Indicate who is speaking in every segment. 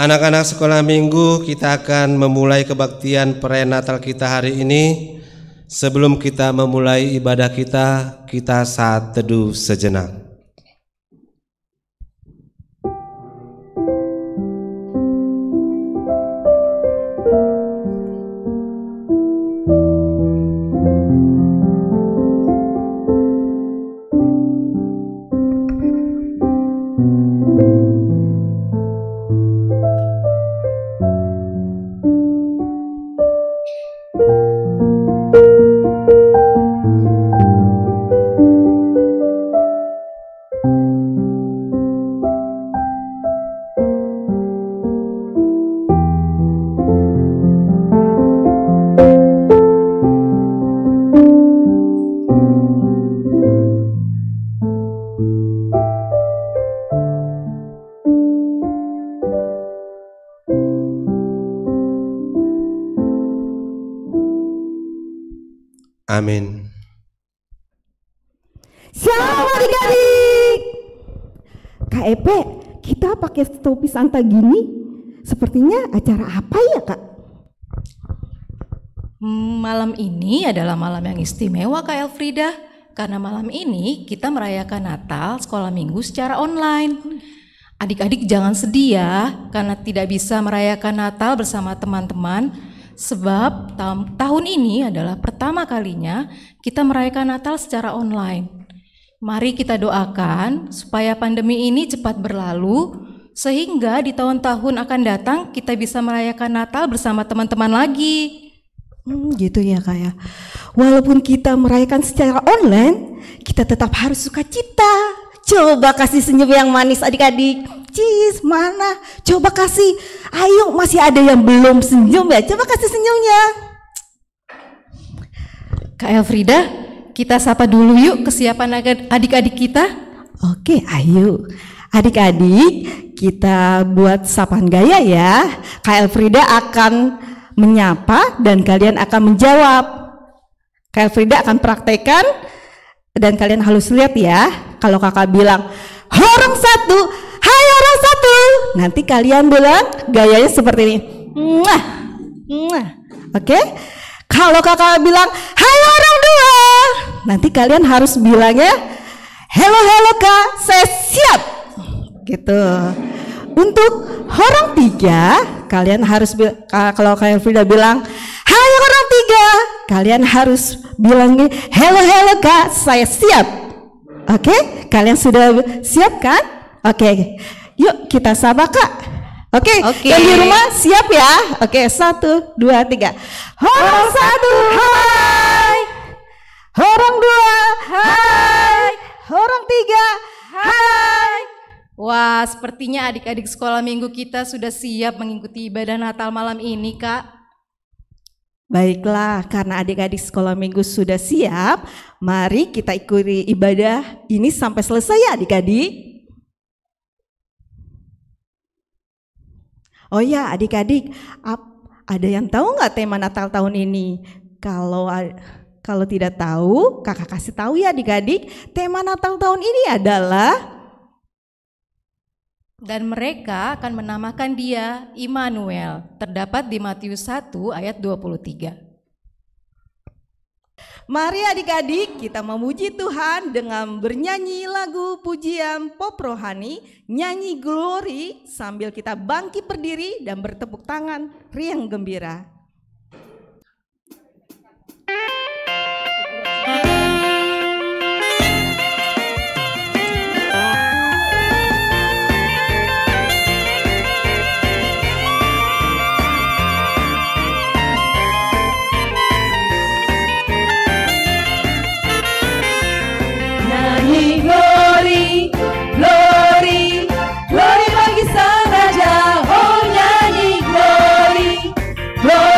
Speaker 1: Anak-anak sekolah minggu, kita akan memulai kebaktian perayaan Natal kita hari ini. Sebelum kita memulai ibadah kita saat teduh sejenak. Amin.
Speaker 2: Shalom adik-adik. Kak Epe, kita pakai topi Santa gini, sepertinya acara apa ya Kak?
Speaker 3: Malam ini adalah malam yang istimewa Kak Elfrida, karena malam ini kita merayakan Natal sekolah minggu secara online. Adik-adik jangan sedih ya, karena tidak bisa merayakan Natal bersama teman-teman. Sebab tahun ini adalah pertama kalinya kita merayakan Natal secara online. Mari kita doakan supaya pandemi ini cepat berlalu, sehingga di tahun-tahun akan datang kita bisa merayakan Natal bersama teman-teman lagi.
Speaker 2: Gitu ya Kak ya. Walaupun kita merayakan secara online, kita tetap harus sukacita. Coba kasih senyum yang manis adik-adik. Cis, mana? Coba kasih. Ayo, masih ada yang belum senyum ya. Coba kasih senyumnya.
Speaker 3: Kak Elfrida, kita sapa dulu yuk kesiapan adik-adik kita.
Speaker 2: Oke, ayo. Adik-adik, kita buat sapaan gaya ya. Kak Elfrida akan menyapa dan kalian akan menjawab. Kak Elfrida akan praktekkan dan kalian harus lihat ya. Kalau kakak bilang, orang satu, hai orang satu, nanti kalian bilang gayanya seperti ini. Oke? Kalau kakak bilang, hai orang dua, nanti kalian harus bilangnya, hello kak, saya siap. Gitu. Untuk orang tiga, kalian harus kalau kalian Frida bilang, hai orang tiga, kalian harus bilangnya, hello kak, saya siap. Oke, kalian sudah siap kan? Oke, yuk kita sapa Kak. Oke. Yang di rumah siap ya? Oke, 1, 2, 3. Orang satu, hai. Orang dua, hai. Orang tiga, hai.
Speaker 3: Wah, sepertinya adik-adik sekolah minggu kita sudah siap mengikuti ibadah Natal malam ini, Kak.
Speaker 2: Baiklah, karena adik-adik sekolah minggu sudah siap, mari kita ikuti ibadah ini sampai selesai ya adik-adik. Oh ya adik-adik, ada yang tahu nggak tema Natal tahun ini? Kalau tidak tahu, kakak kasih tahu ya adik-adik, tema Natal tahun ini adalah,
Speaker 3: dan mereka akan menamakan dia Immanuel, terdapat di Matius 1 ayat 23.
Speaker 2: Mari adik-adik kita memuji Tuhan dengan bernyanyi lagu pujian pop rohani, nyanyi glory sambil kita bangkit berdiri dan bertepuk tangan riang gembira.
Speaker 4: Glory bagi Sang Raja, oh nyanyi glory, glory.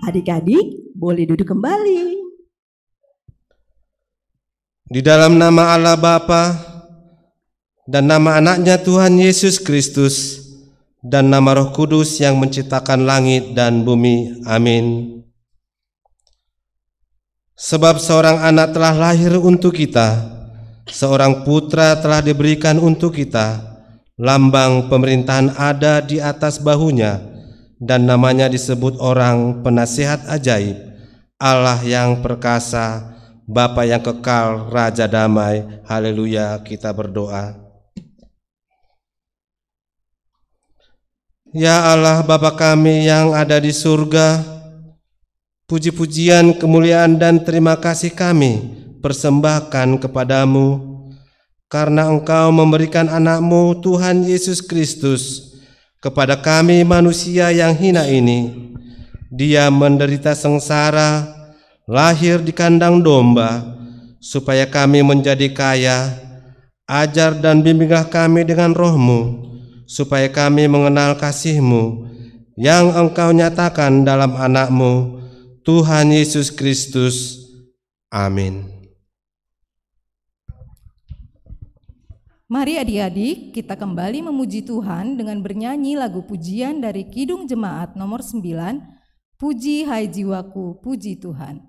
Speaker 2: Adik-adik boleh duduk kembali.
Speaker 1: Di dalam nama Allah Bapa dan nama anaknya Tuhan Yesus Kristus dan nama Roh Kudus yang menciptakan langit dan bumi. Amin. Sebab seorang anak telah lahir untuk kita, seorang putra telah diberikan untuk kita, lambang pemerintahan ada di atas bahunya, dan namanya disebut orang penasihat ajaib, Allah yang perkasa, Bapa yang kekal, Raja damai. Haleluya, kita berdoa. Ya Allah Bapa kami yang ada di surga, puji-pujian, kemuliaan dan terima kasih kami persembahkan kepadamu karena Engkau memberikan anak-Mu Tuhan Yesus Kristus kepada kami manusia yang hina ini. Dia menderita sengsara, lahir di kandang domba, supaya kami menjadi kaya. Ajar dan bimbinglah kami dengan Roh-Mu, supaya kami mengenal kasih-Mu yang Engkau nyatakan dalam anak-Mu Tuhan Yesus Kristus. Amin.
Speaker 3: Mari adik-adik kita kembali memuji Tuhan dengan bernyanyi lagu pujian dari Kidung Jemaat nomor 9, Puji Hai Jiwaku, Puji Tuhan.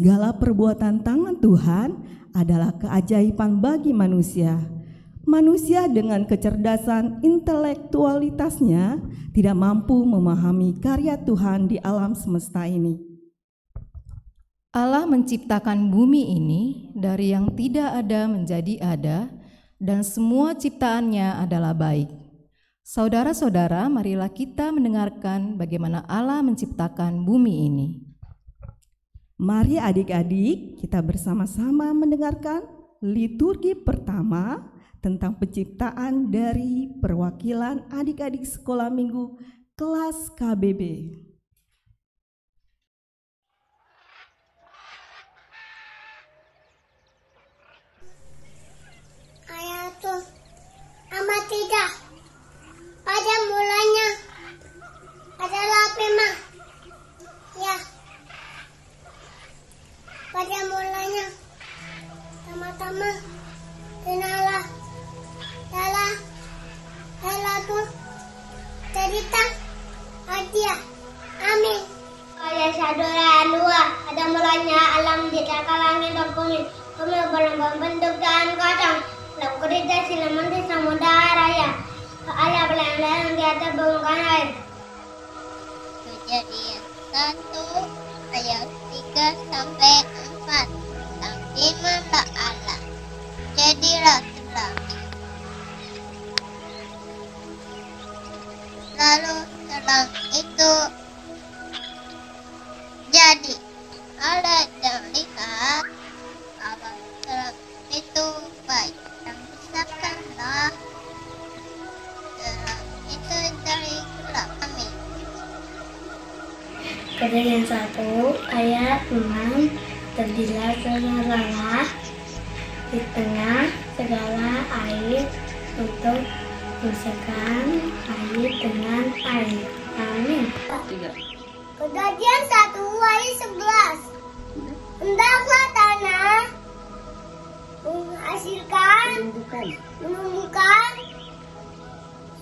Speaker 2: Segala perbuatan tangan Tuhan adalah keajaiban bagi manusia. Manusia dengan kecerdasan intelektualitasnya tidak mampu memahami karya Tuhan di alam semesta ini.
Speaker 3: Allah menciptakan bumi ini dari yang tidak ada menjadi ada, dan semua ciptaannya adalah baik. Saudara-saudara, marilah kita mendengarkan bagaimana Allah menciptakan bumi ini.
Speaker 2: Mari adik-adik kita bersama-sama mendengarkan liturgi pertama tentang penciptaan dari perwakilan adik-adik sekolah minggu kelas KBB.
Speaker 4: Ayatul amat tidak. Pada mulanya adalah memang ya. Pada mulanya tama-tama kenalah dalam lagu cerita hadiah. Amin. Ayat 1 dan 2. Pada mulanya alam diciptakan langit dan bumi. Bumi berlambang bentuk dan kosong. Lalu kerja silaman di samudera raya. Allah berlayang di atas permukaan air.
Speaker 5: Kejadian 1 ayat 3 sampai 4. Dan firman-Nya Allah, jadilah terang. Lalu terang itu jadi. Allah melihat bahwa terang itu baik, dan pisahkanlah terang itu dari
Speaker 4: Kejadian 1 ayat 6, terdilah segala di tengah segala air untuk memisahkan air dengan air. Amin.
Speaker 5: Kejadian 1 ayat 11. Hendaklah tanah menghasilkan, menumbuhkan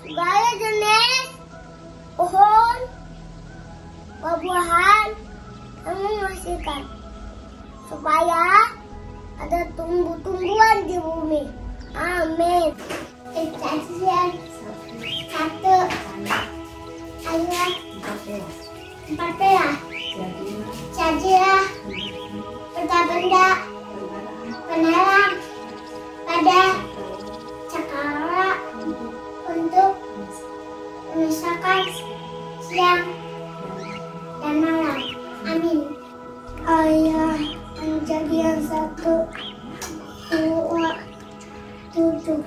Speaker 5: segala jenis pohon, buah-buahan yang menghasilkan, supaya ada tumbuh-tumbuhan di bumi. Amin. Kejadian 1 ayat 14. Jadilah benda-benda penerang pada cakra untuk memisahkan siang dan malam. Amin. Ayat Kejadian 1, 2, 7.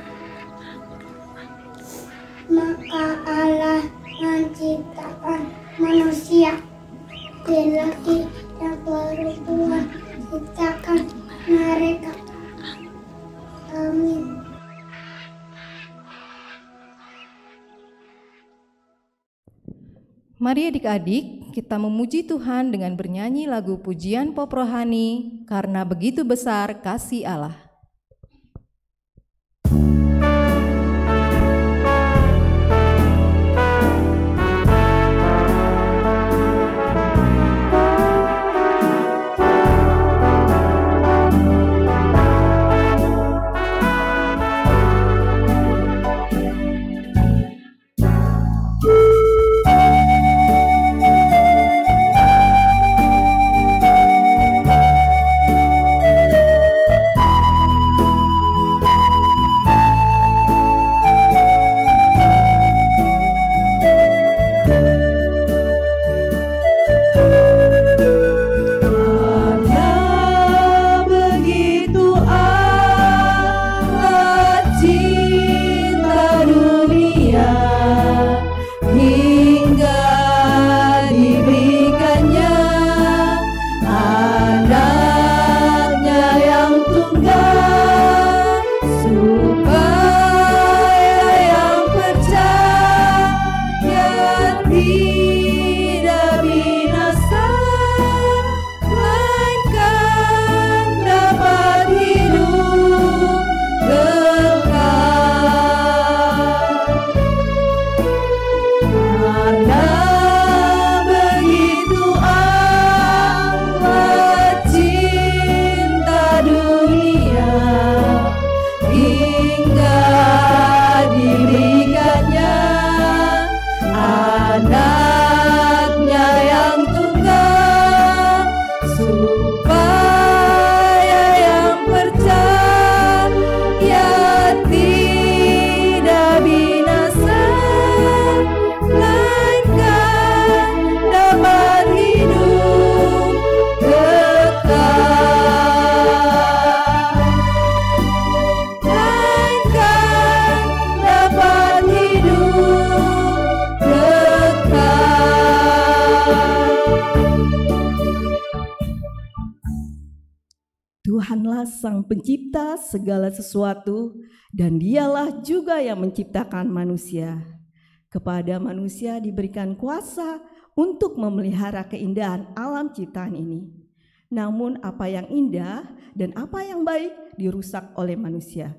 Speaker 5: Maka Allah menciptakan manusia, laki-laki dan perempuan ciptakan mereka. Amin.
Speaker 3: Mari adik-adik, kita memuji Tuhan dengan bernyanyi lagu pujian pop rohani, karena begitu besar kasih Allah.
Speaker 2: Tuhanlah Sang Pencipta segala sesuatu, dan Dialah juga yang menciptakan manusia. Kepada manusia diberikan kuasa untuk memelihara keindahan alam ciptaan ini. Namun apa yang indah dan apa yang baik dirusak oleh manusia.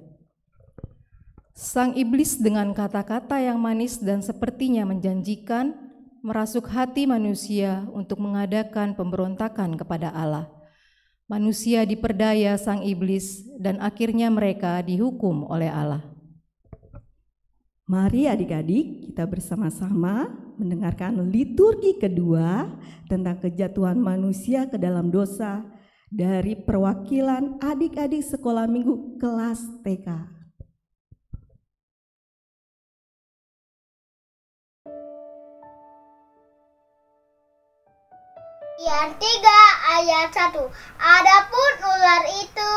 Speaker 3: Sang iblis dengan kata-kata yang manis dan sepertinya menjanjikan merasuk hati manusia untuk mengadakan pemberontakan kepada Allah. Manusia diperdaya sang iblis dan akhirnya mereka dihukum oleh Allah.
Speaker 2: Mari adik-adik kita bersama-sama mendengarkan liturgi kedua tentang kejatuhan manusia ke dalam dosa dari perwakilan adik-adik sekolah minggu kelas TK.
Speaker 5: Yang 3 ayat 1. Adapun ular itu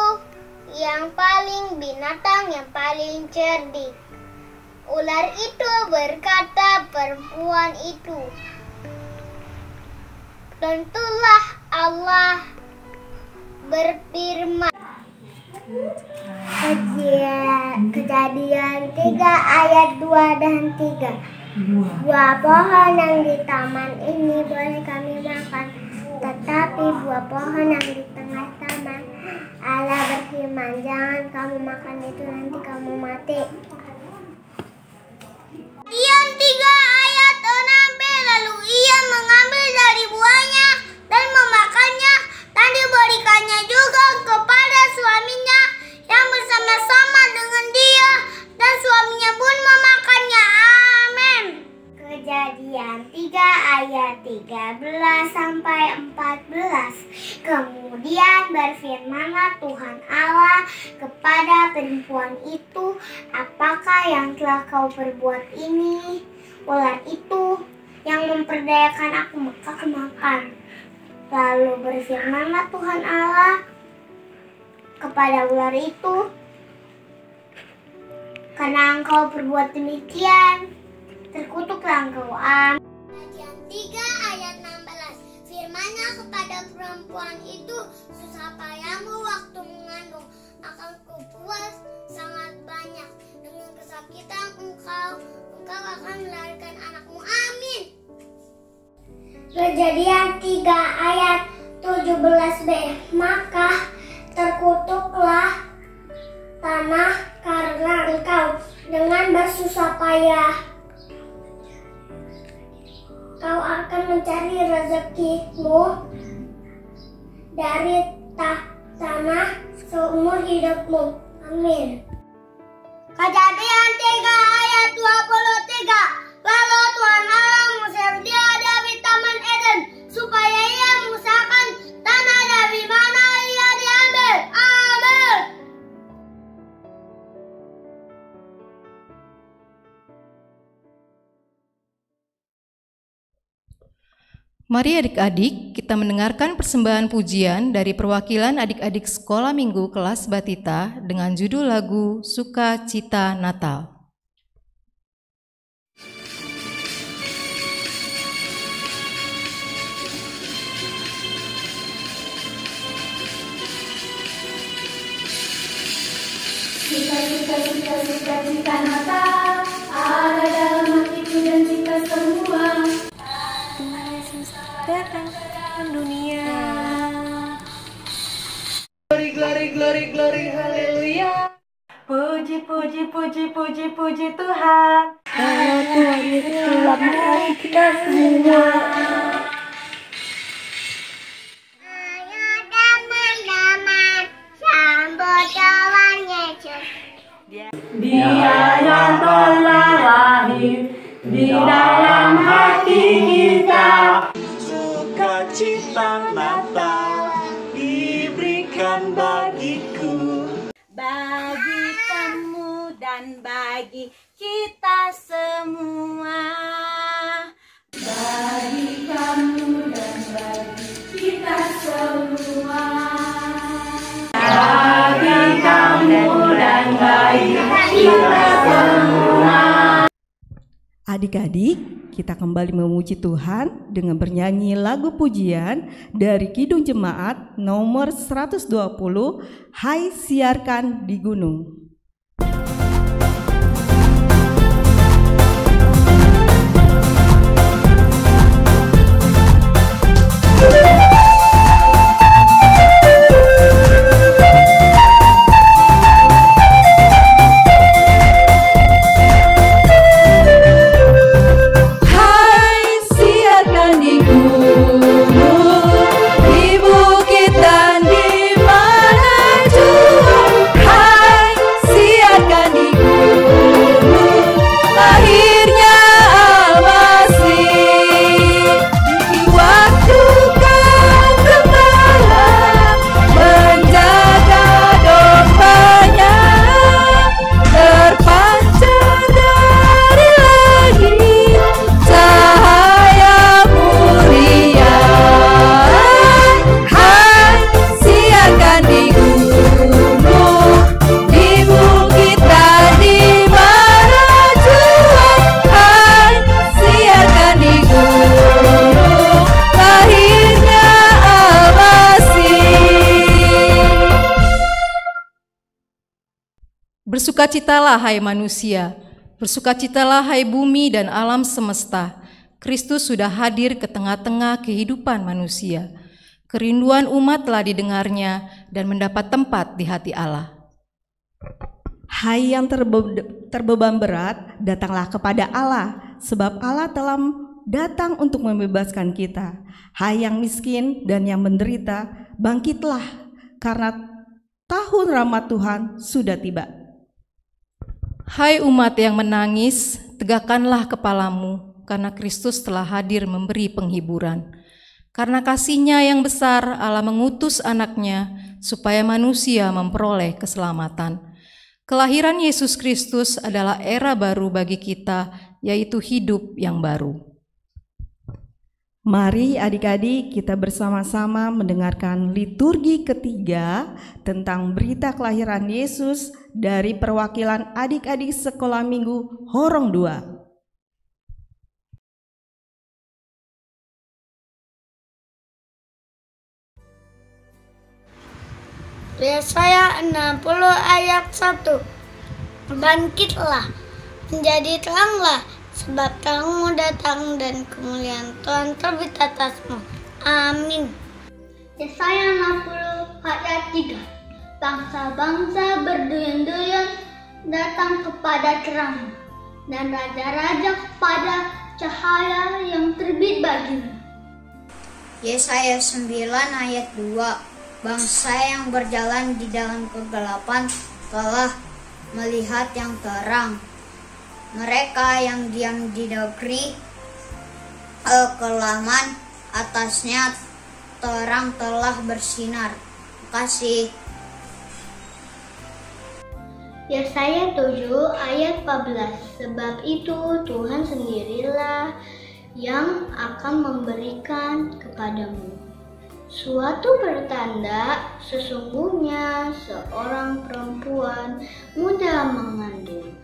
Speaker 5: yang paling binatang yang paling cerdik. Ular itu berkata perempuan itu, Tentulah Allah berfirman. Kejadian 3 ayat 2 dan 3. Buah pohon yang di taman ini boleh kami makan, tetapi buah pohon yang di tengah taman Allah berfirman, jangan kamu makan itu, nanti kamu mati. Kejadian 3 ayat 6b. Lalu ia mengambil dari buahnya dan memakannya, dan diberikannya juga kepada suaminya yang bersama-sama dengan dia, dan suaminya pun memakannya. Amin. Kejadian 3 ayat 13 sampai 14. Kemudian berfirmanlah Tuhan Allah kepada perempuan itu, apakah yang telah kau perbuat ini? Ular itu yang memperdayakan aku maka kemakan. Lalu berfirmanlah Tuhan Allah kepada ular itu, karena engkau berbuat demikian, terkutuklah engkau. Amin. Kejadian 3 ayat 16. Firman-Nya kepada perempuan itu, susah payahmu waktu mengandung akan kubuat sangat banyak. Dengan kesakitan engkau akan melahirkan anakmu. Amin. Kejadian 3 ayat 17b. Maka terkutuklah tanah karena engkau dengan bersusah payah. Kau akan mencari rezekimu dari tanah seumur hidupmu. Amin. Kejadian 3 ayat 23. Lalu Tuhan Allah mengusir dia dari Taman Eden supaya ia mengusahakan tanah dari mana ia diambil. Amin.
Speaker 3: Mari adik-adik kita mendengarkan persembahan pujian dari perwakilan adik-adik sekolah minggu kelas Batita dengan judul lagu Sukacita Natal.
Speaker 6: Sukacita Natal ada dalam hatiku dan kita semua. Tuhan Yesus datang ke dunia. Glory, glory, glory, glory, haleluya. Puji, puji, puji, puji, puji Tuhan. Kalau Tuhan Yesus telah menolong kita semua.
Speaker 5: Ayo teman-teman, sambut Tuhan Yesus.
Speaker 6: Dia yang telah lahir di dalam hati kita.
Speaker 7: Sukacita Natal diberikan bagiku,
Speaker 6: Bagi kamu dan bagi kita semua. Bagi kamu dan bagi kita semua. Bagi kamu dan bagi kita semua.
Speaker 2: Adik-adik, kita kembali memuji Tuhan dengan bernyanyi lagu pujian dari Kidung Jemaat nomor 120, Hai Siarkan di Gunung.
Speaker 6: Di bukit dan di mana jua, hai
Speaker 3: Bersukacitalah hai manusia, bersukacitalah hai bumi dan alam semesta. Kristus sudah hadir ke tengah-tengah kehidupan manusia. Kerinduan umat telah didengarnya dan mendapat tempat di hati Allah.
Speaker 2: Hai yang terbeban berat, datanglah kepada Allah, sebab Allah telah datang untuk membebaskan kita. Hai yang miskin dan yang menderita, bangkitlah, karena tahun rahmat Tuhan sudah tiba.
Speaker 3: Hai umat yang menangis, tegakkanlah kepalamu, karena Kristus telah hadir memberi penghiburan. Karena kasih-Nya yang besar, Allah mengutus anaknya, supaya manusia memperoleh keselamatan. Kelahiran Yesus Kristus adalah era baru bagi kita, yaitu hidup yang baru.
Speaker 2: Mari adik-adik kita bersama-sama mendengarkan liturgi ketiga tentang berita kelahiran Yesus dari perwakilan adik-adik sekolah minggu Horong 2.
Speaker 5: Yesaya 60 ayat 1. Bangkitlah, menjadi teranglah, sebab terangmu datang dan kemuliaan Tuhan terbit atasmu. Amin. Yesaya 60 ayat 3. Bangsa-bangsa berduyun-duyun datang kepada terangmu, dan raja-raja kepada cahaya yang terbit bagimu.
Speaker 8: Yesaya 9 ayat 2. Bangsa yang berjalan di dalam kegelapan telah melihat yang terang. Mereka yang diam di negeri kekelaman, atasnya terang telah bersinar. Kasih.
Speaker 5: Yesaya 7 ayat 14. Sebab itu Tuhan sendirilah yang akan memberikan kepadamu suatu pertanda, sesungguhnya seorang perempuan muda mengandung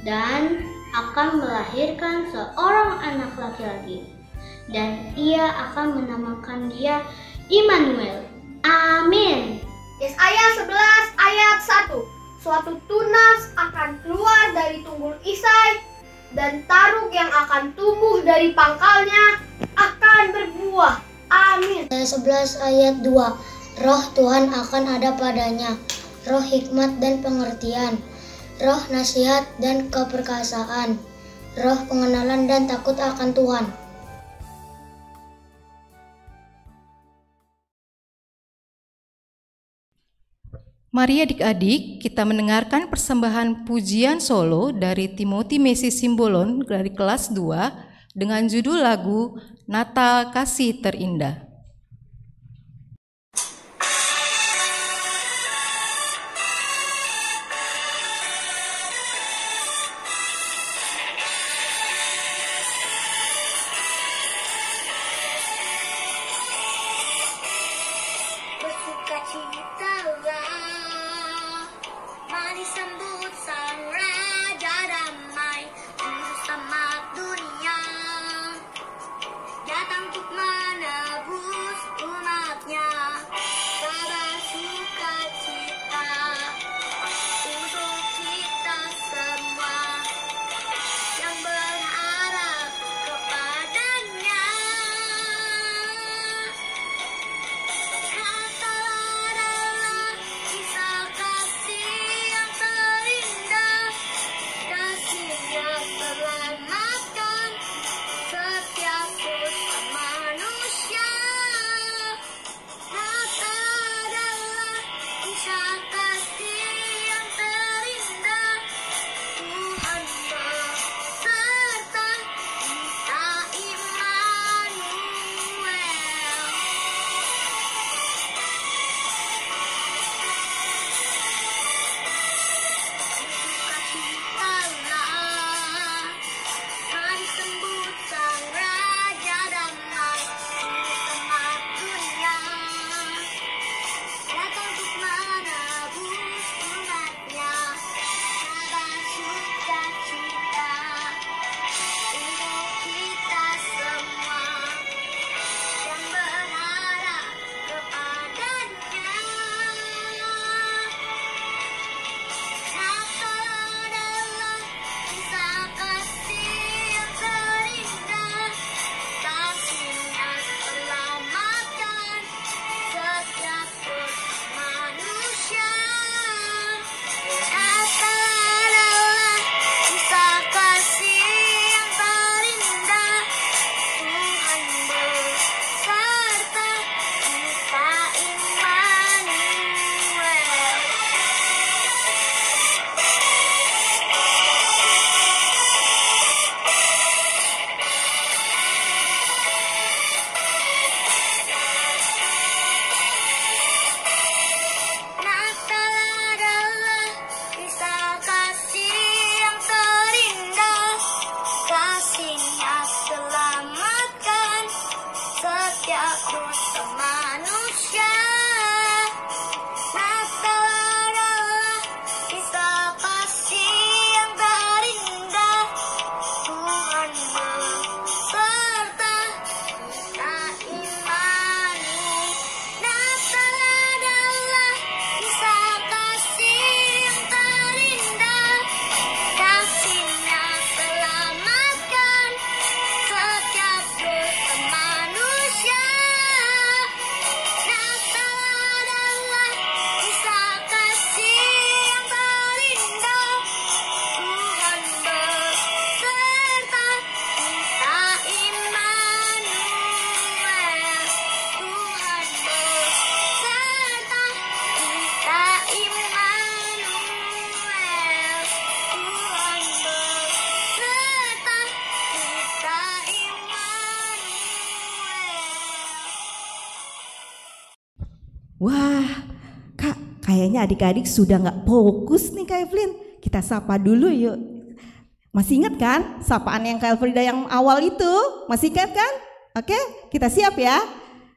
Speaker 5: dan akan melahirkan seorang anak laki-laki, dan ia akan menamakan dia Immanuel. Amin.
Speaker 9: Yesaya 11 ayat 1. Suatu tunas akan keluar dari tunggul Isai, dan taruk yang akan tumbuh dari pangkalnya akan berbuah. Amin.
Speaker 5: Yesaya 11 ayat 2. Roh Tuhan akan ada padanya, roh hikmat dan pengertian, roh nasihat dan keperkasaan, roh pengenalan dan takut akan Tuhan.
Speaker 3: Mari adik-adik kita mendengarkan persembahan pujian solo dari Timothy Messi Simbolon dari kelas 2 dengan judul lagu Natal Kasih Terindah.
Speaker 5: Bersukacitalah, mari sambut sang Raja Damai, Juru Selamat dunia, datang untuk menebus
Speaker 2: Wah, Kak, kayaknya adik-adik sudah nggak fokus nih Kak Evelyn. Kita sapa dulu yuk. Masih ingat kan sapaan yang Kak Elfrida yang awal itu? Masih ingat kan? Oke, kita siap ya.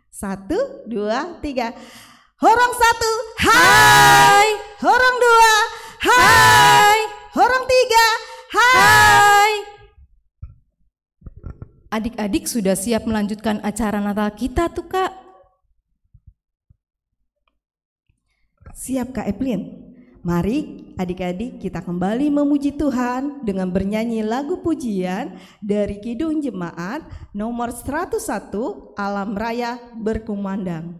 Speaker 2: 1, 2, 3. Horong 1, hai. Horong 2, hai. Horong 3, hai.
Speaker 3: Adik-adik sudah siap melanjutkan acara Natal kita tuh Kak.
Speaker 2: Siap Kak Evelyn. Mari adik-adik kita kembali memuji Tuhan dengan bernyanyi lagu pujian dari Kidung Jemaat nomor 101, Alam Raya Berkumandang.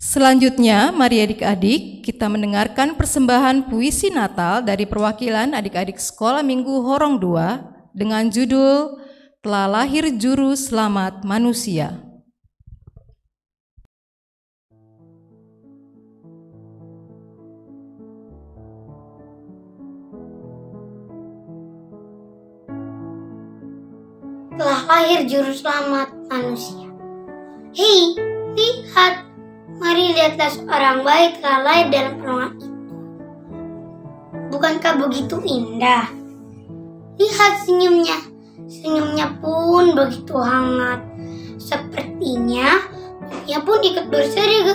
Speaker 3: Selanjutnya, mari adik-adik kita mendengarkan persembahan puisi Natal dari perwakilan adik-adik Sekolah Minggu Horong 2 dengan judul Telah Lahir Juru Selamat Manusia.
Speaker 5: Telah lahir Juru Selamat Manusia. Hei, lihat! Mari lihatlah seorang bayi telah lahir dalam ruangan itu. Bukankah begitu indah? Lihat senyumnya. Senyumnya pun begitu hangat. Sepertinya dunia pun ikut berseri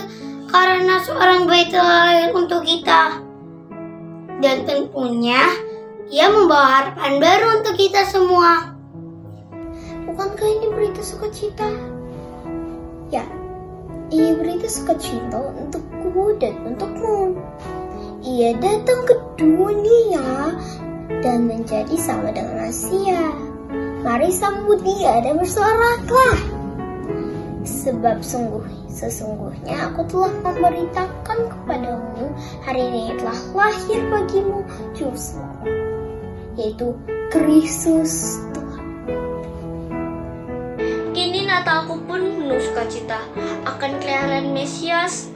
Speaker 5: karena seorang bayi telah lahir untuk kita. Dan tentunya ia membawa harapan baru untuk kita semua. Bukankah ini berita sukacita? Ya. Ia berita sukacita untukku dan untukmu. Ia datang ke dunia dan menjadi sama dengan manusia. Mari sambut dia dan bersoraklah. Sebab sesungguhnya aku telah memberitakan kepadamu hari ini telah lahir bagimu Juru Selamat, yaitu Kristus Tuhan.
Speaker 9: Kini Natalku pun penuh sukacita akan kelahiran Mesias.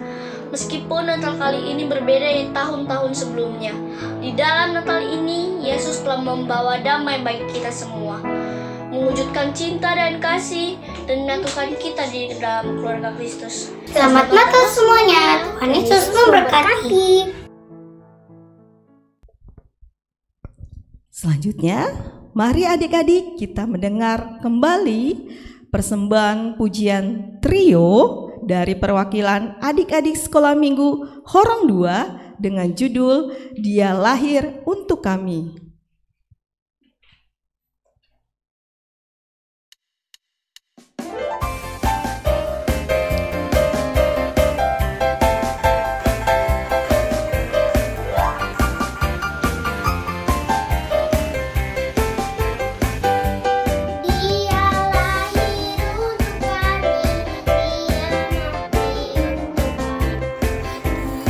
Speaker 9: Meskipun Natal kali ini berbeda dari tahun-tahun sebelumnya, di dalam Natal ini Yesus telah membawa damai bagi kita semua, mewujudkan cinta dan kasih, dan menyatukan kita di dalam keluarga Kristus.
Speaker 5: Selamat Natal semuanya, Tuhan Yesus memberkati.
Speaker 2: Selanjutnya, mari adik-adik kita mendengar kembali persembahan pujian trio dari perwakilan adik-adik Sekolah Minggu Horong 2 dengan judul Dia Lahir Untuk Kami.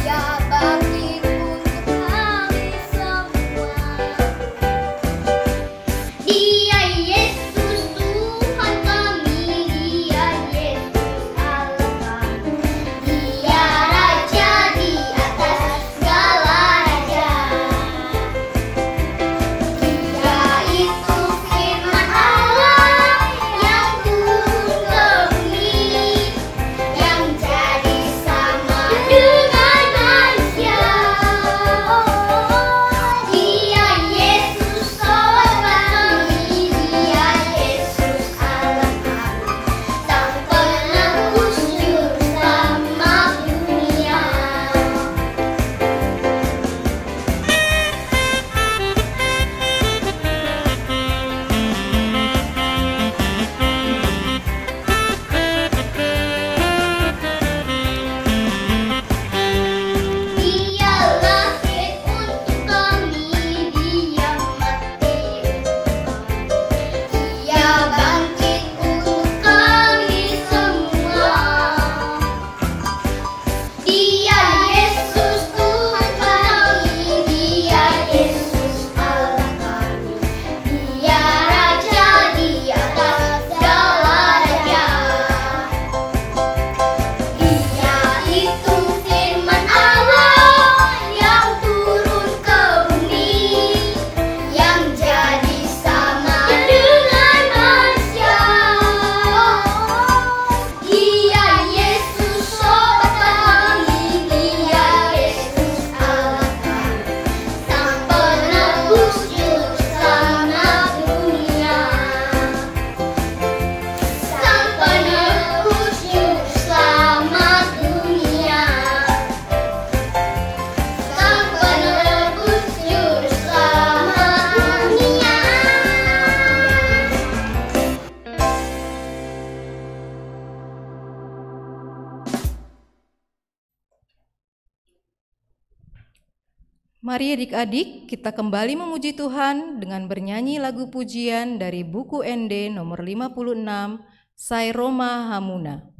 Speaker 5: Dia bagi untuk kami semua.
Speaker 3: Mari adik-adik kita kembali memuji Tuhan dengan bernyanyi lagu pujian dari buku ND nomor 56, Sai Roma Hamuna.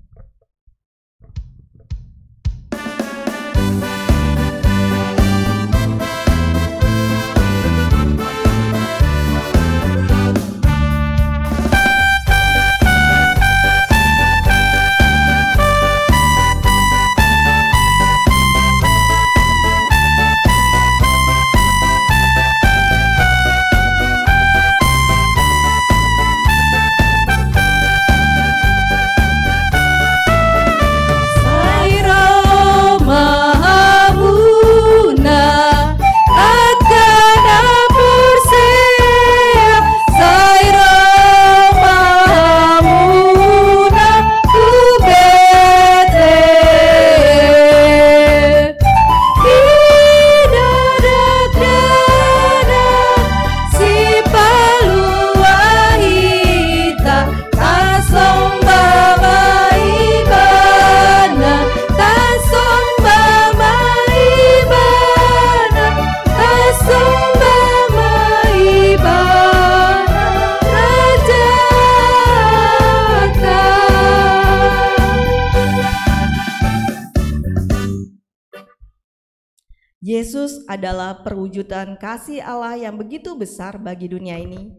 Speaker 2: Yesus adalah perwujudan kasih Allah yang begitu besar bagi dunia ini.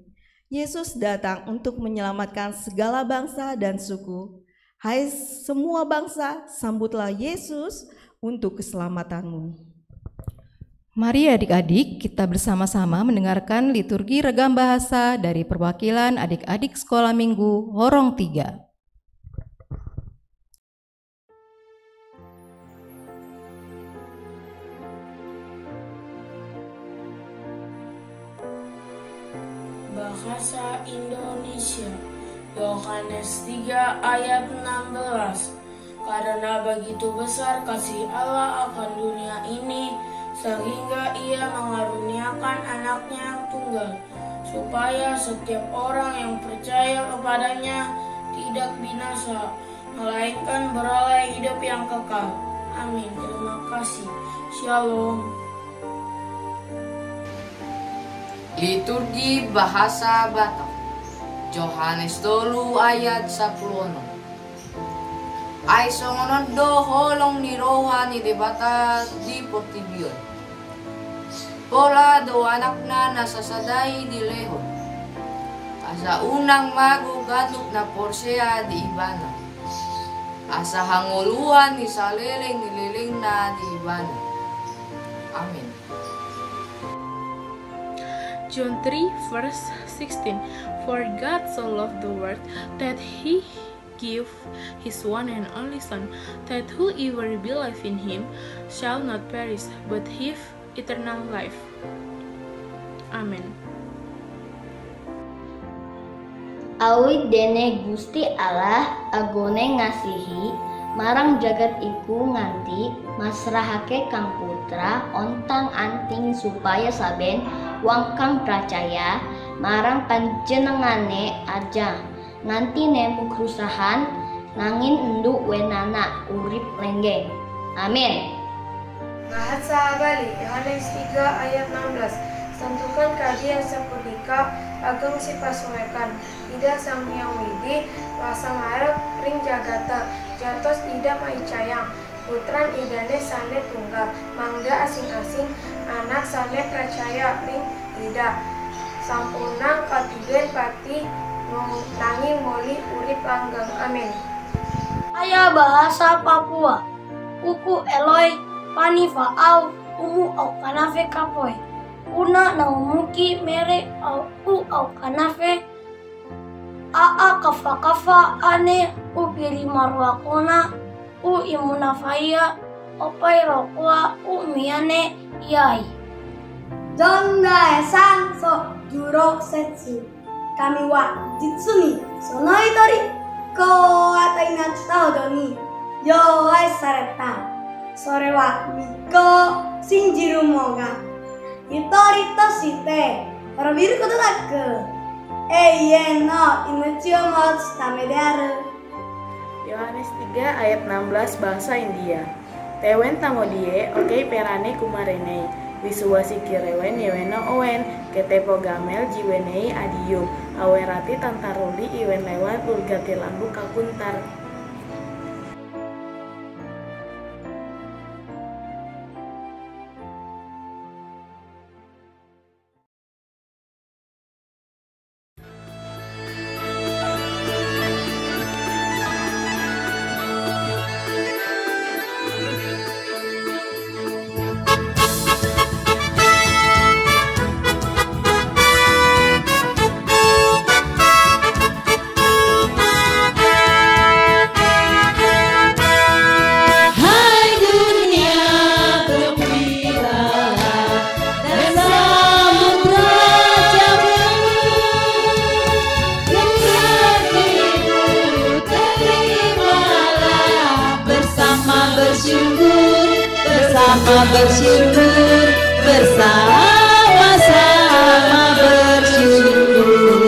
Speaker 2: Yesus datang untuk menyelamatkan segala bangsa dan suku. Hai semua bangsa, sambutlah Yesus untuk keselamatanmu.
Speaker 3: Mari adik-adik kita bersama-sama mendengarkan liturgi regam bahasa dari perwakilan adik-adik sekolah minggu Horong 3.
Speaker 10: Bahasa Indonesia, Yohanes 3 ayat 16. Karena begitu besar kasih Allah akan dunia ini, sehingga ia mengaruniakan anaknya yang tunggal, supaya setiap orang yang percaya kepadanya tidak binasa, melainkan beroleh hidup yang kekal. Amin. Terima kasih. Shalom.
Speaker 11: Liturgi bahasa Batak, Yohanes 3 ayat 10. Ay songonod do holong ni roha ni debata di portibion. Pola do anak na nasasaday di lehon. Asa unang magugadok na porsea di ibana. Asa hanguluan ni saliling nililing na di ibana. Amin.
Speaker 12: John 3 verse 16. For God so loved the world that he gave his one and only Son, that whoever believes in him shall not perish, but have eternal life. Amen.
Speaker 13: Awit dene Gusti Allah agone ngasihi marang jagat iku nganti masrahake Kang Putra ontang anting supaya saben wong kang percaya marang panjenengane aja nanti nemu kerusahan nangin enduk wenana urip lenggeng. Amin.
Speaker 9: Bahasa Bali, Yohanes 3 ayat 16. Tentukan kajian sepudika ageng si pasumekan tidak sang yang widi wasa marep ring jagata jatos tidak maicayang putran idane sane tunggal mangga asing-asing anak sane percaya ring tidak sampunang katigen pati nanging moli urip langgeng. Amin.
Speaker 14: Aya bahasa Papua, uku Eloi panifa au umu au kanafe kapoy una naumuki mere au kanafe aa kafa ane upiri marwakuna imunafaya opai rokua miane iai.
Speaker 15: Jonna esan so juro setsu kami wa jitsumi sono itori ko atai na tao ni yo ai sareta sore wa miko shinjiru moga itori to shite orabiru koto daku eiyen no inochi o motsu tame de aru.
Speaker 10: Yohanes 3 ayat 16 bahasa India. Tewen tamodie oke perane kumarene Wisuwasi kirewen yewena owen, ketepo gamel jiwenei adiyo, awerati tantaruli iwen lewat ulgati lambu kakuntar.
Speaker 16: Bersyukur bersama-sama bersyukur.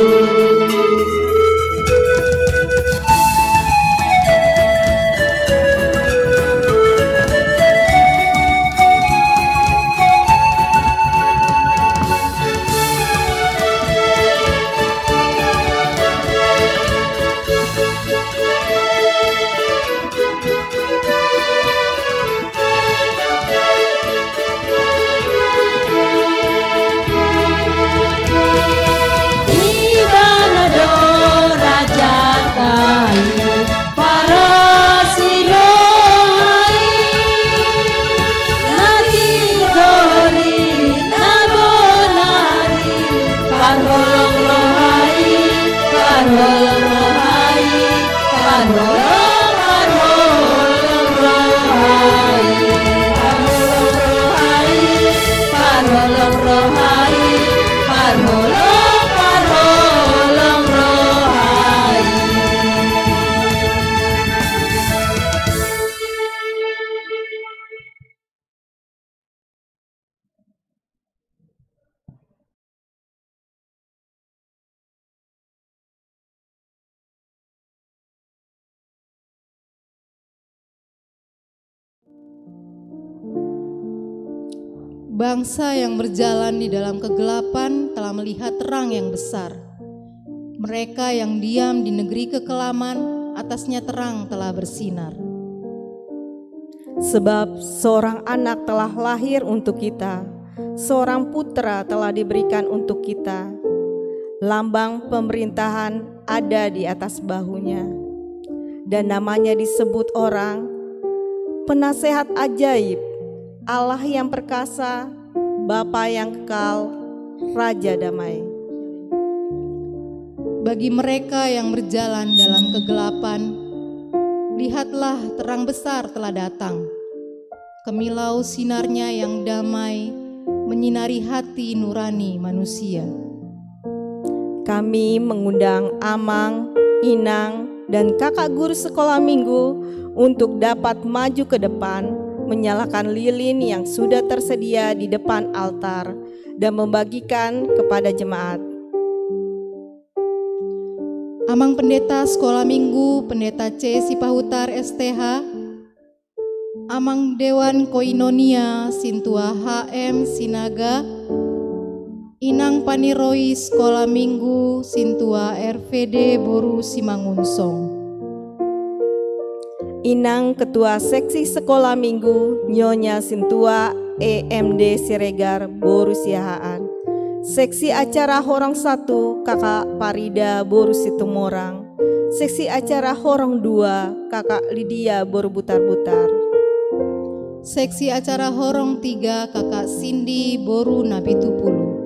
Speaker 3: Bangsa yang berjalan di dalam kegelapan telah melihat terang yang besar. Mereka yang diam di negeri kekelaman, atasnya terang telah bersinar.
Speaker 2: Sebab seorang anak telah lahir untuk kita, seorang putra telah diberikan untuk kita. Lambang pemerintahan ada di atas bahunya, dan namanya disebut orang, Penasehat Ajaib, Allah yang perkasa, Bapa yang kekal, Raja damai.
Speaker 3: Bagi mereka yang berjalan dalam kegelapan, lihatlah terang besar telah datang. Kemilau sinarnya yang damai menyinari hati nurani manusia.
Speaker 2: Kami mengundang Amang, Inang, dan kakak guru sekolah minggu untuk dapat maju ke depan, menyalakan lilin yang sudah tersedia di depan altar dan membagikan kepada jemaat.
Speaker 3: Amang Pendeta Sekolah Minggu, Pendeta C. Sipahutar STH, Amang Dewan Koinonia Sintua HM Sinaga, Inang Paniroi Sekolah Minggu Sintua RVD Boru Simangunsong.
Speaker 2: Inang Ketua Seksi Sekolah Minggu Nyonya Sintua EMD Siregar Boru Siahaan. Seksi Acara Horong 1 Kakak Parida Boru Situmorang. Seksi Acara Horong 2 Kakak Lydia Boru Butar-Butar.
Speaker 3: Seksi Acara Horong 3 Kakak Cindy Boru Nabitupulu.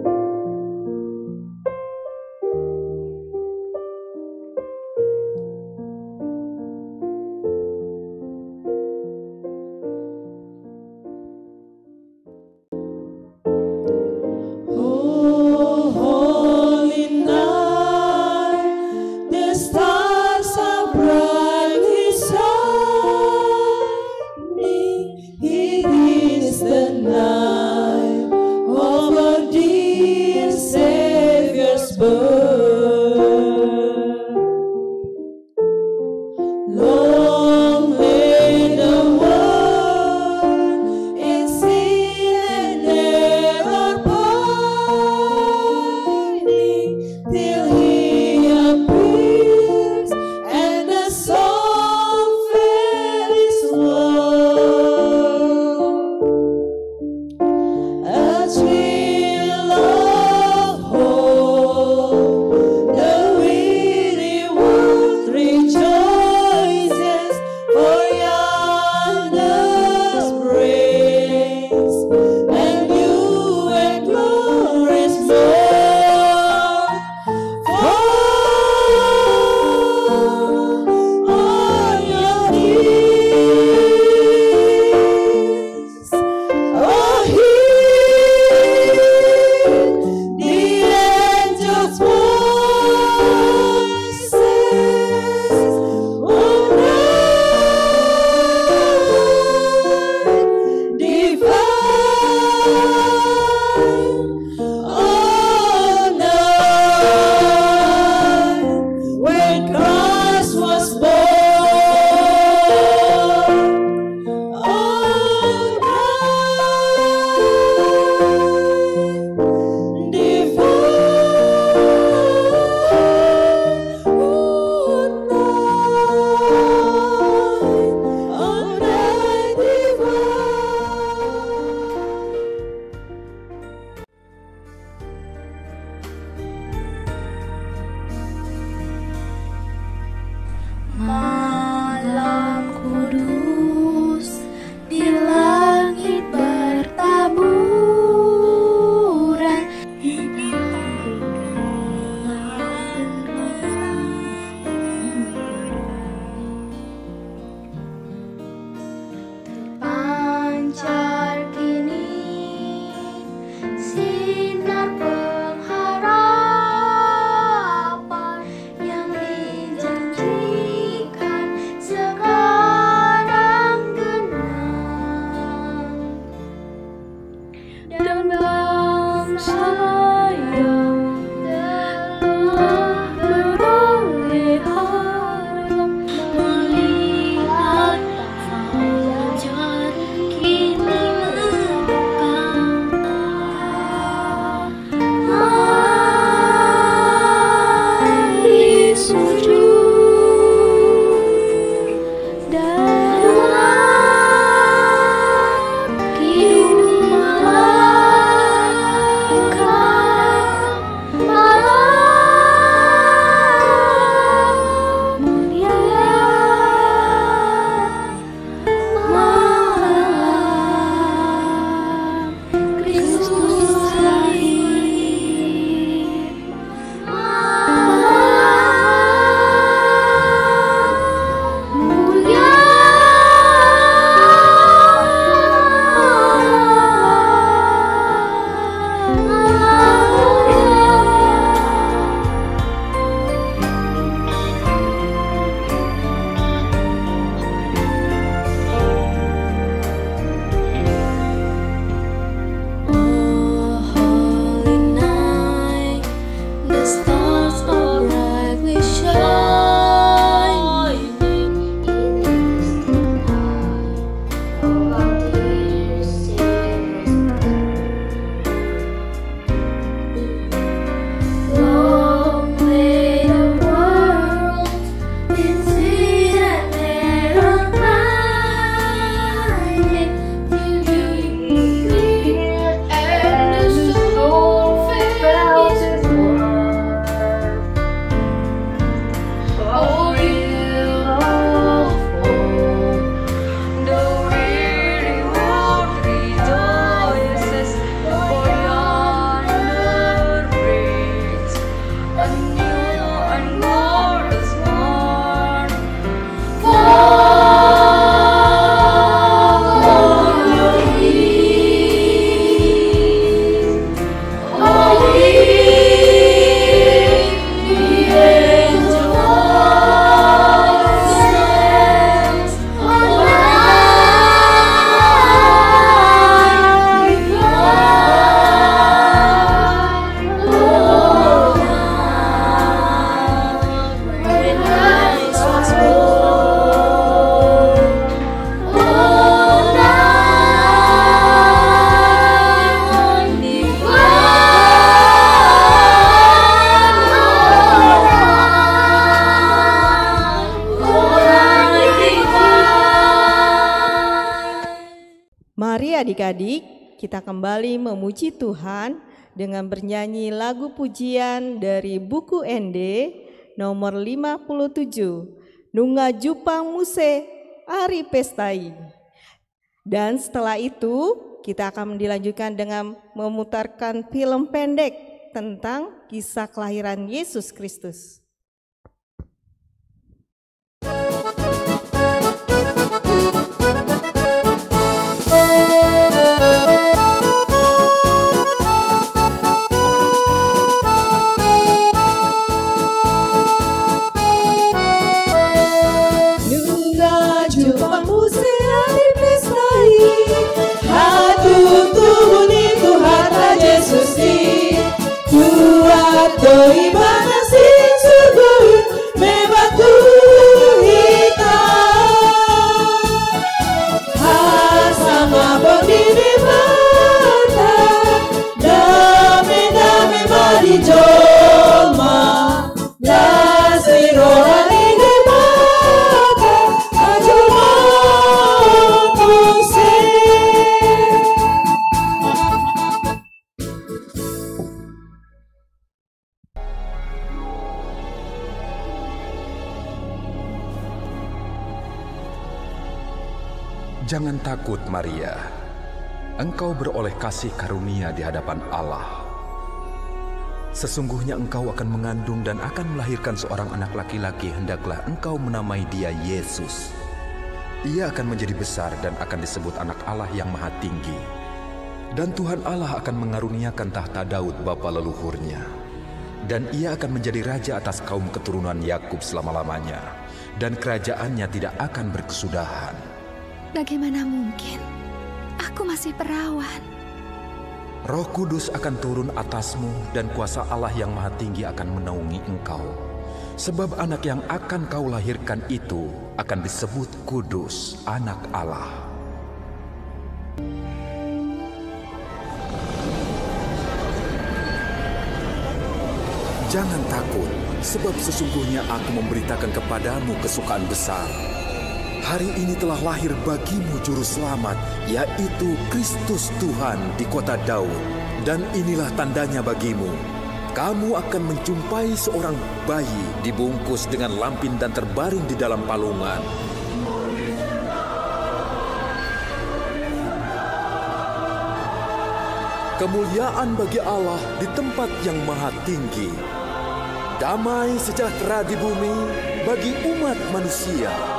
Speaker 17: adik-adik, kita kembali memuji Tuhan dengan bernyanyi lagu pujian dari buku ND nomor 57, Nunga Jupang Muse Ari Pestai. Dan setelah itu kita akan dilanjutkan dengan memutarkan film pendek tentang kisah kelahiran Yesus Kristus.
Speaker 16: Doi mana sih surgoi mebatu hitam Hasama berdiri mata Dame mari joma Lasiro haline mata Ajoma mose
Speaker 18: Jangan takut, Maria. Engkau beroleh kasih karunia di hadapan Allah. Sesungguhnya engkau akan mengandung dan akan melahirkan seorang anak laki-laki, hendaklah engkau menamai dia Yesus. Ia akan menjadi besar dan akan disebut anak Allah yang Maha Tinggi. Dan Tuhan Allah akan mengaruniakan tahta Daud bapa leluhurnya. Dan ia akan menjadi raja atas kaum keturunan Yakub selama-lamanya. Dan kerajaannya tidak akan berkesudahan.
Speaker 19: Bagaimana mungkin? Aku masih perawan.
Speaker 18: Roh Kudus akan turun atasmu dan kuasa Allah yang Maha Tinggi akan menaungi engkau. Sebab anak yang akan kau lahirkan itu akan disebut Kudus, Anak Allah. Jangan takut, sebab sesungguhnya aku memberitakan kepadamu kesukaan besar. Hari ini telah lahir bagimu Juru Selamat, yaitu Kristus Tuhan di kota Daud. Dan inilah tandanya bagimu. Kamu akan menjumpai seorang bayi dibungkus dengan lampin dan terbaring di dalam palungan. Kemuliaan bagi Allah di tempat yang Maha Tinggi. Damai sejahtera di bumi bagi umat manusia.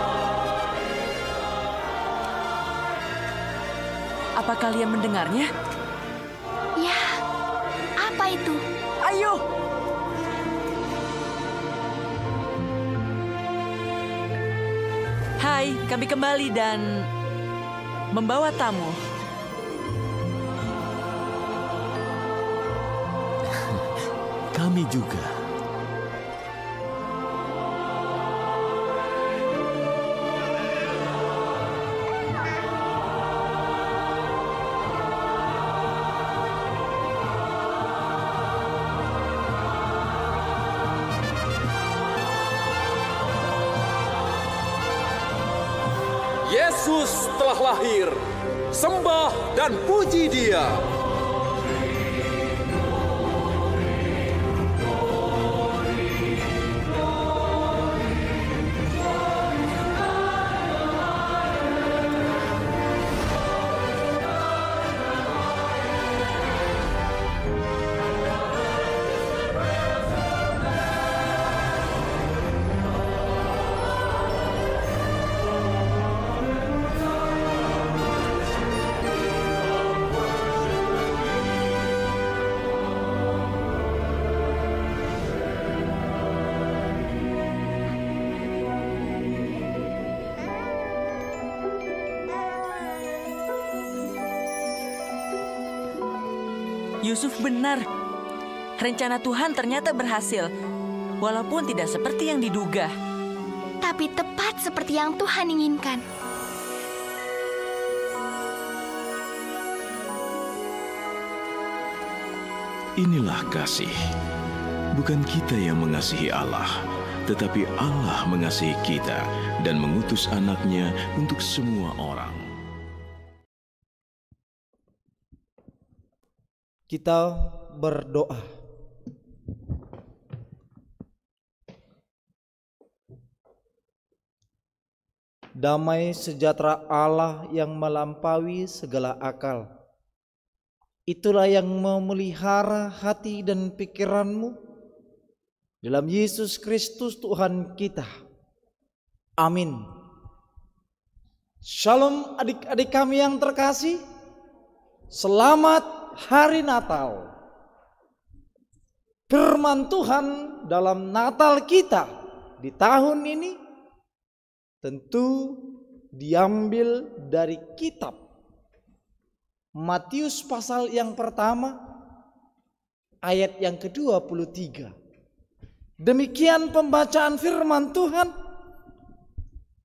Speaker 20: Apa kalian mendengarnya?
Speaker 19: Ya, apa itu?
Speaker 20: Ayo! Hai, kami kembali dan membawa tamu.
Speaker 21: Kami juga.
Speaker 18: Yesus telah lahir, sembah dan puji Dia.
Speaker 20: Yusuf benar. Rencana Tuhan ternyata berhasil, walaupun tidak seperti yang diduga.
Speaker 19: Tapi tepat seperti yang Tuhan inginkan.
Speaker 22: Inilah kasih. Bukan kita yang mengasihi Allah, tetapi Allah mengasihi kita dan mengutus anaknya untuk semua orang.
Speaker 1: Kita berdoa. Damai sejahtera Allah yang melampaui segala akal, itulah yang memelihara hati dan pikiranmu dalam Yesus Kristus Tuhan kita. Amin. Shalom adik-adik kami yang terkasih. Selamat Hari Natal. Firman Tuhan dalam Natal kita di tahun ini tentu diambil dari kitab Matius pasal yang pertama ayat yang ke-23. Demikian pembacaan firman Tuhan.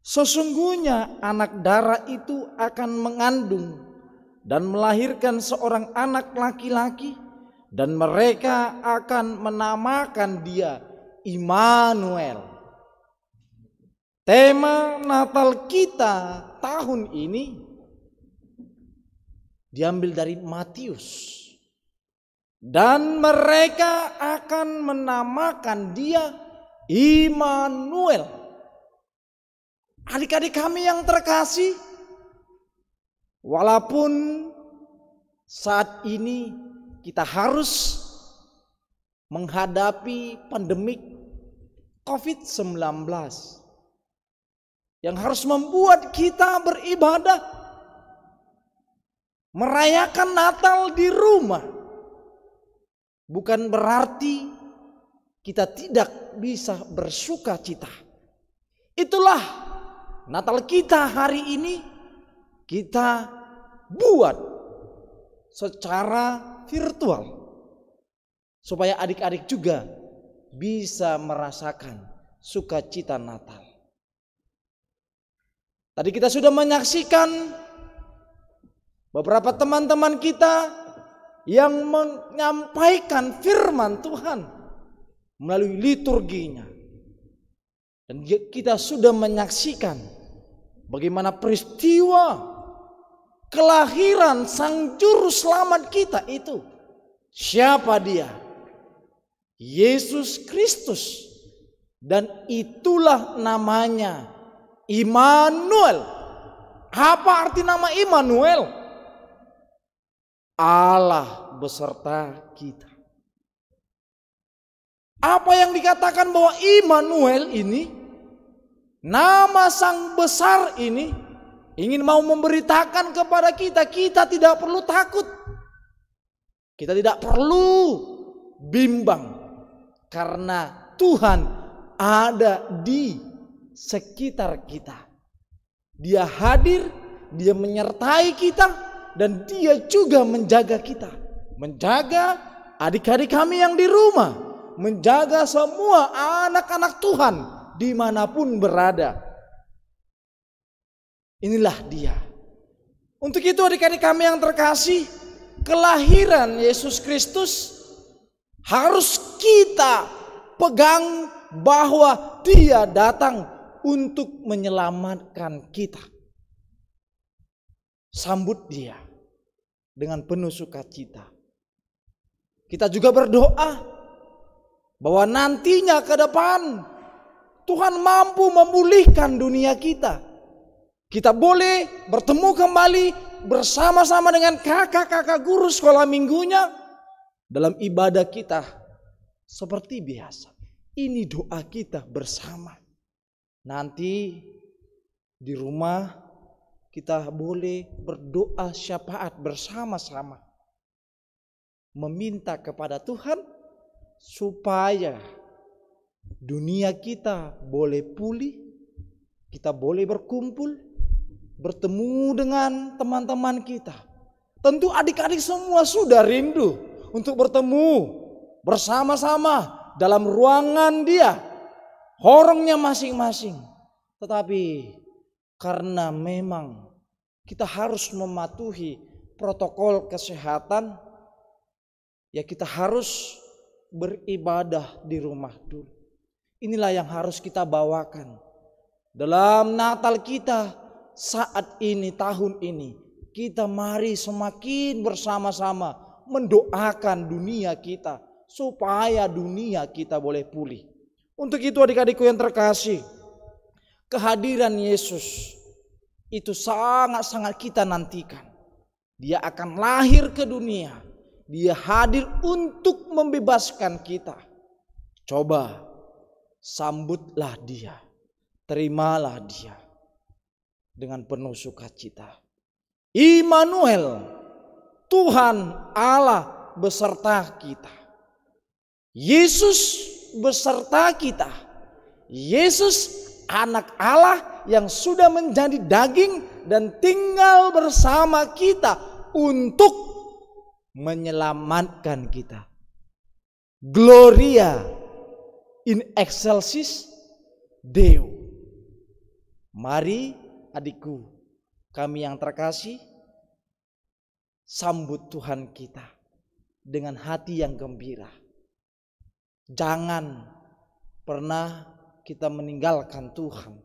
Speaker 1: Sesungguhnya anak darah itu akan mengandung dan melahirkan seorang anak laki-laki, dan mereka akan menamakan dia Immanuel. Tema Natal kita tahun ini diambil dari Matius. Dan mereka akan menamakan dia Immanuel. Adik-adik kami yang terkasih, walaupun saat ini kita harus menghadapi pandemik COVID-19 yang harus membuat kita beribadah, merayakan Natal di rumah, bukan berarti kita tidak bisa bersuka cita. Itulah Natal kita hari ini kita buat secara virtual supaya adik-adik juga bisa merasakan sukacita Natal. Tadi kita sudah menyaksikan beberapa teman-teman kita yang menyampaikan firman Tuhan melalui liturginya. Dan kita sudah menyaksikan bagaimana peristiwa kelahiran Sang Juru Selamat kita itu. Siapa dia? Yesus Kristus. Dan itulah namanya Immanuel. Apa arti nama Immanuel? Allah beserta kita. Apa yang dikatakan bahwa Immanuel ini, nama Sang Besar ini, ingin mau memberitakan kepada kita, kita tidak perlu takut. Kita tidak perlu bimbang. Karena Tuhan ada di sekitar kita. Dia hadir, Dia menyertai kita, dan Dia juga menjaga kita. Menjaga adik-adik kami yang di rumah. Menjaga semua anak-anak Tuhan dimanapun berada. Inilah Dia. Untuk itu adik-adik kami yang terkasih, kelahiran Yesus Kristus harus kita pegang bahwa Dia datang untuk menyelamatkan kita. Sambut Dia dengan penuh sukacita. Kita juga berdoa bahwa nantinya ke depan Tuhan mampu memulihkan dunia kita. Kita boleh bertemu kembali bersama-sama dengan kakak-kakak guru sekolah minggunya dalam ibadah kita seperti biasa. Ini doa kita bersama. Nanti di rumah kita boleh berdoa syafaat bersama-sama. Meminta kepada Tuhan supaya dunia kita boleh pulih, kita boleh berkumpul, bertemu dengan teman-teman kita. Tentu adik-adik semua sudah rindu untuk bertemu bersama-sama dalam ruangan dia, horongnya masing-masing. Tetapi karena memang kita harus mematuhi protokol kesehatan, ya kita harus beribadah di rumah dulu. Inilah yang harus kita bawakan dalam Natal kita saat ini, tahun ini. Kita mari semakin bersama-sama mendoakan dunia kita supaya dunia kita boleh pulih. Untuk itu adik-adikku yang terkasih, kehadiran Yesus itu sangat-sangat kita nantikan. Dia akan lahir ke dunia. Dia hadir untuk membebaskan kita. Coba sambutlah dia. Terimalah dia dengan penuh sukacita. Immanuel, Tuhan Allah beserta kita. Yesus beserta kita. Yesus anak Allah yang sudah menjadi daging dan tinggal bersama kita untuk menyelamatkan kita. Gloria in excelsis Deo. Mari adikku, kami yang terkasih, sambut Tuhan kita dengan hati yang gembira. Jangan pernah kita meninggalkan Tuhan.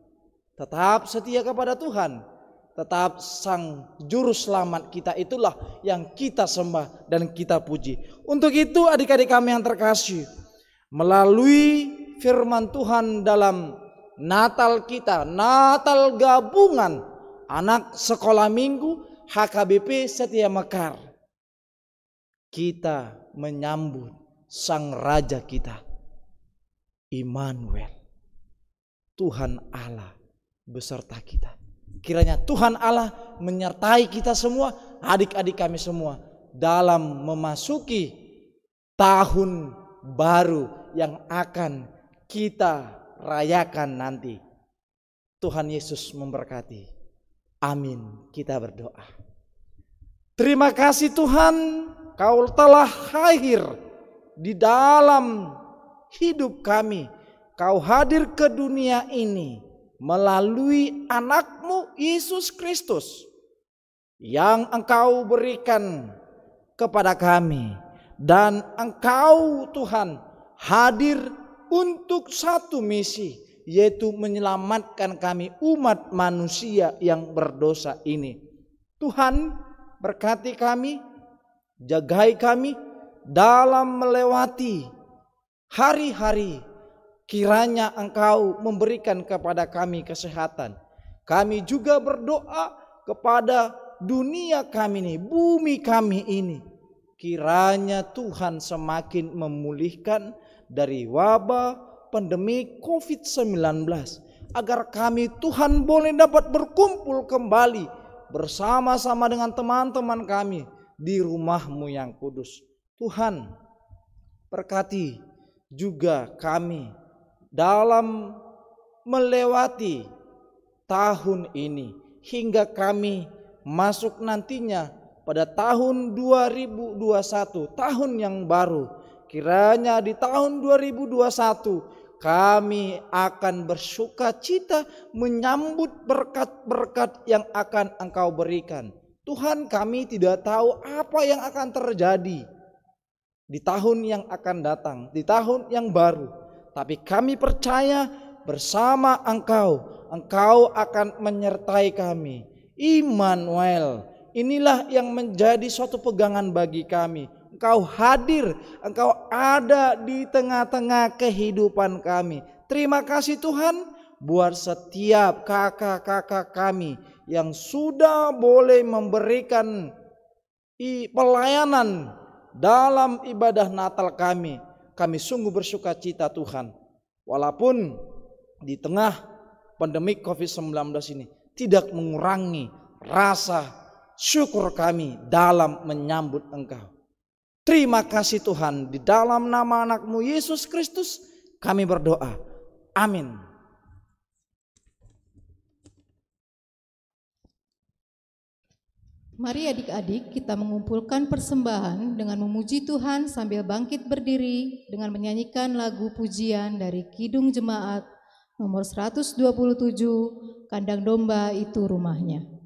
Speaker 1: Tetap setia kepada Tuhan. Tetap Sang Juru Selamat kita, itulah yang kita sembah dan kita puji. Untuk itu adik-adik kami yang terkasih, melalui firman Tuhan dalam Natal kita, Natal gabungan anak sekolah minggu HKBP Setia Mekar, kita menyambut Sang Raja kita, Immanuel, Tuhan Allah beserta kita. Kiranya Tuhan Allah menyertai kita semua, adik-adik kami semua, dalam memasuki tahun baru yang akan kita rayakan nanti. Tuhan Yesus memberkati. Amin. Kita berdoa. Terima kasih Tuhan, Kau telah hadir di dalam hidup kami. Kau hadir ke dunia ini melalui anak-Mu Yesus Kristus yang Engkau berikan kepada kami. Dan Engkau Tuhan hadir untuk satu misi, yaitu menyelamatkan kami umat manusia yang berdosa ini. Tuhan berkati kami, jagai kami dalam melewati hari-hari. Kiranya Engkau memberikan kepada kami kesehatan. Kami juga berdoa kepada dunia kami ini, bumi kami ini. Kiranya Tuhan semakin memulihkan dari wabah pandemi COVID-19. Agar kami Tuhan boleh dapat berkumpul kembali bersama-sama dengan teman-teman kami di rumah-Mu yang kudus. Tuhan berkati juga kami dalam melewati tahun ini hingga kami masuk nantinya pada tahun 2021, tahun yang baru. Kiranya di tahun 2021 kami akan bersukacita menyambut berkat-berkat yang akan Engkau berikan. Tuhan, kami tidak tahu apa yang akan terjadi di tahun yang akan datang, di tahun yang baru. Tapi kami percaya bersama Engkau, Engkau akan menyertai kami. Immanuel, inilah yang menjadi suatu pegangan bagi kami. Engkau hadir, Engkau ada di tengah-tengah kehidupan kami. Terima kasih Tuhan buat setiap kakak-kakak kami yang sudah boleh memberikan pelayanan dalam ibadah Natal kami. Kami sungguh bersuka cita Tuhan. Walaupun di tengah pandemi COVID-19 ini tidak mengurangi rasa syukur kami dalam menyambut Engkau. Terima kasih Tuhan, di dalam nama anak-Mu Yesus Kristus kami berdoa. Amin.
Speaker 3: Mari adik-adik kita mengumpulkan persembahan dengan memuji Tuhan sambil bangkit berdiri dengan menyanyikan lagu pujian dari Kidung Jemaat nomor 127, Kandang Domba Itu Rumahnya.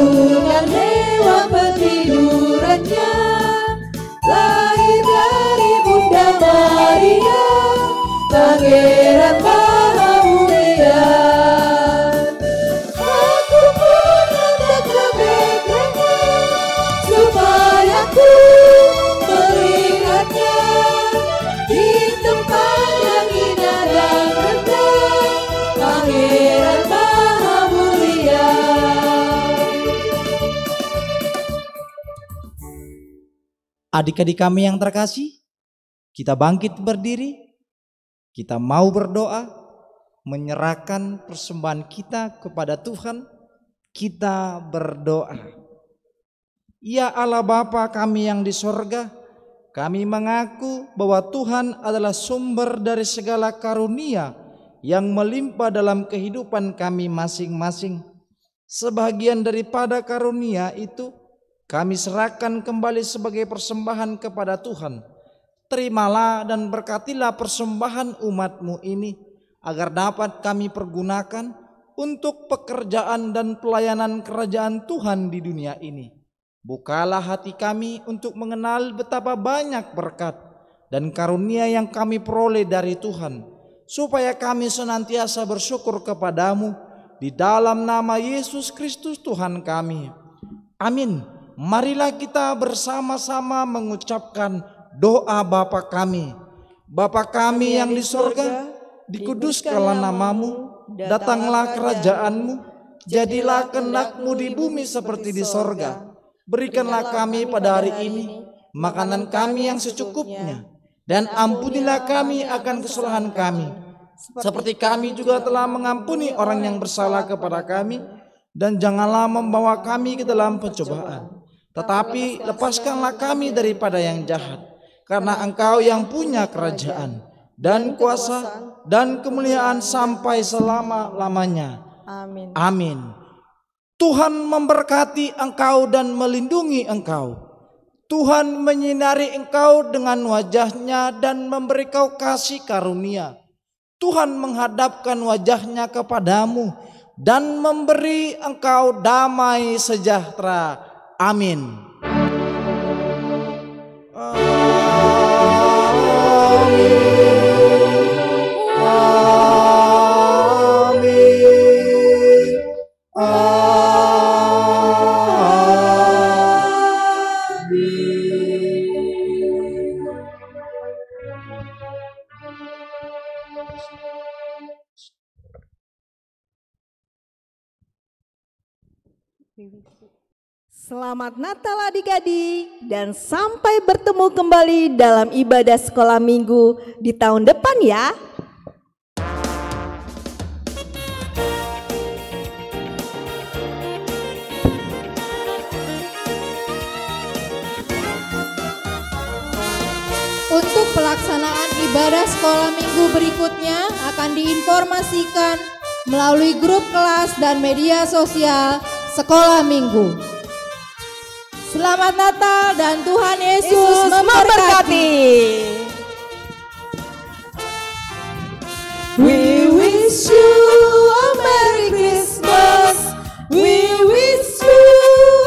Speaker 16: kandungan hewan petidurannya, lahir dari Bunda Maria, Pangeran Maha Mulia. Aku pun hendak ke Betlehem, supaya ku melihatnya di tempat yang indah dan rendah, Pangeran Maha Mulia.
Speaker 1: Adik-adik kami yang terkasih, kita bangkit berdiri. Kita mau berdoa, menyerahkan persembahan kita kepada Tuhan. Kita berdoa. Ya Allah Bapa kami yang di sorga, kami mengaku bahwa Tuhan adalah sumber dari segala karunia yang melimpah dalam kehidupan kami masing-masing. Sebagian daripada karunia itu kami serahkan kembali sebagai persembahan kepada Tuhan. Terimalah dan berkatilah persembahan umat-Mu ini, agar dapat kami pergunakan untuk pekerjaan dan pelayanan kerajaan Tuhan di dunia ini. Bukalah hati kami untuk mengenal betapa banyak berkat dan karunia yang kami peroleh dari Tuhan, supaya kami senantiasa bersyukur kepadamu di dalam nama Yesus Kristus Tuhan kami. Amin. Marilah kita bersama-sama mengucapkan doa Bapa kami. Bapa kami yang di sorga, dikuduskanlah namamu, datanglah kerajaanmu, jadilah kehendak-Mu di bumi seperti di sorga. Berikanlah kami pada hari ini makanan kami yang secukupnya, dan ampunilah kami akan kesalahan kami, seperti kami juga telah mengampuni orang yang bersalah kepada kami. Dan janganlah membawa kami ke dalam pencobaan, tetapi lepaskanlah kami daripada yang jahat. Karena Engkau yang punya kerajaan dan kuasa dan kemuliaan sampai selama-lamanya.
Speaker 17: Amin.
Speaker 1: Amin. Tuhan memberkati engkau dan melindungi engkau. Tuhan menyinari engkau dengan wajah-Nya dan memberi kau kasih karunia. Tuhan menghadapkan wajah-Nya kepadamu dan memberi engkau damai sejahtera. Amin.
Speaker 17: Selamat Natal adik-adik, dan sampai bertemu kembali dalam ibadah sekolah minggu di tahun depan ya.
Speaker 4: Untuk pelaksanaan ibadah sekolah minggu berikutnya akan diinformasikan melalui grup kelas dan media sosial sekolah minggu. Selamat Natal dan Tuhan Yesus memberkati.
Speaker 16: We wish you a Merry Christmas. We wish you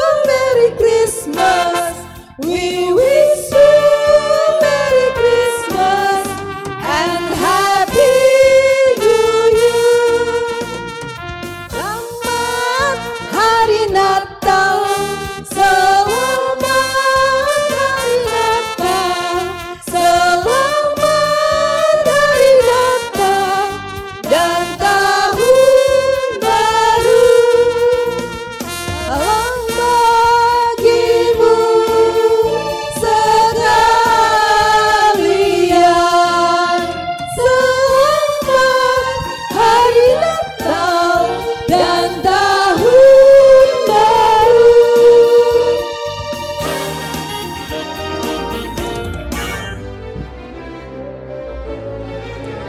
Speaker 16: a Merry Christmas. We wish you a Merry Christmas and Happy New Year. Selamat Hari Natal.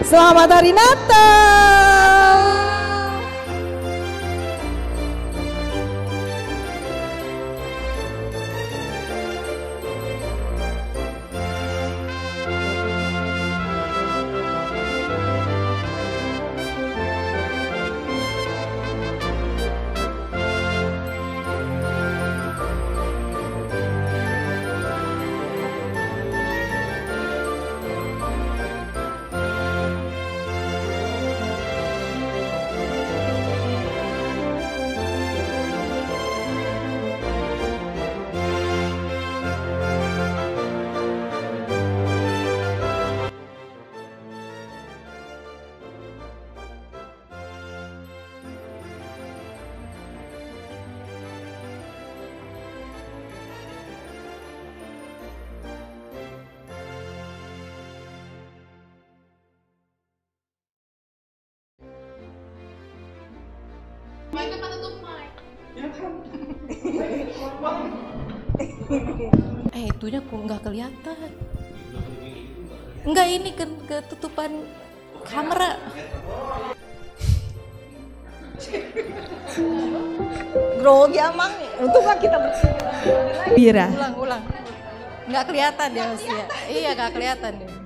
Speaker 17: Selamat Hari Natal.
Speaker 3: Itunya kok nggak kelihatan. Enggak, ini ketutupan kamera.
Speaker 2: Grogi amang, untuklah kita bersih. Bira.
Speaker 3: Ulang. Nggak kelihatan dia Mas ya. Iya, nggak kelihatan dia.